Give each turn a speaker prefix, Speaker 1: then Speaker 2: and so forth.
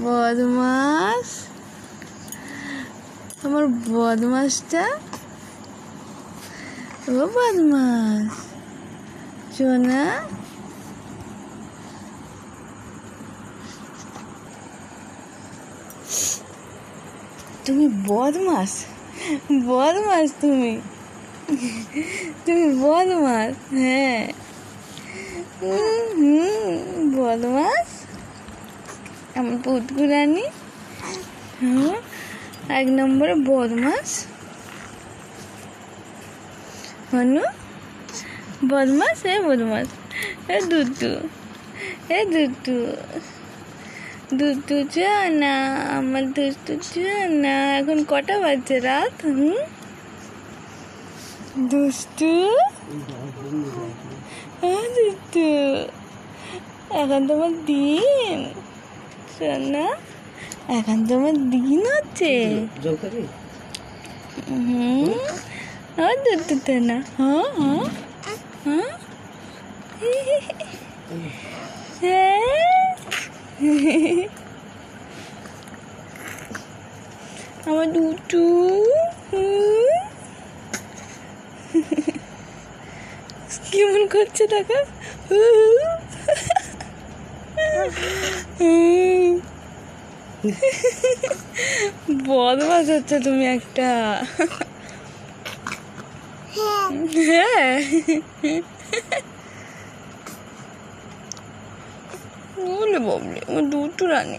Speaker 1: বদমাস, আমার বদমাসটা। ও বদমাস সোনা, তুমি বদমাস, বদমাস তুমি, তুমি বদমাস। হ্যাঁ, বদমাস আমার পুতকু রানী। হ্যাঁ, 1 নম্বরে বদমাস। হনু বদমাস, বদমাস। দুটু, দুটু, দুটু জানা, আমার দুষ্টু জানা। এখন কটা বাজছে? রাত। দুষ্টু, দুষ্টু, এখন তোমার দিন সোনা, এখন তোমার দিন হচ্ছে। দুটু না। হ্যাঁ হ্যাঁ হ্যাঁ, আমার দুটু। কেমন করছে টাকা। বদমাস হচ্ছে তুমি একটা। হ্যাঁ, বলে বাবলে আমার দুটু রানী।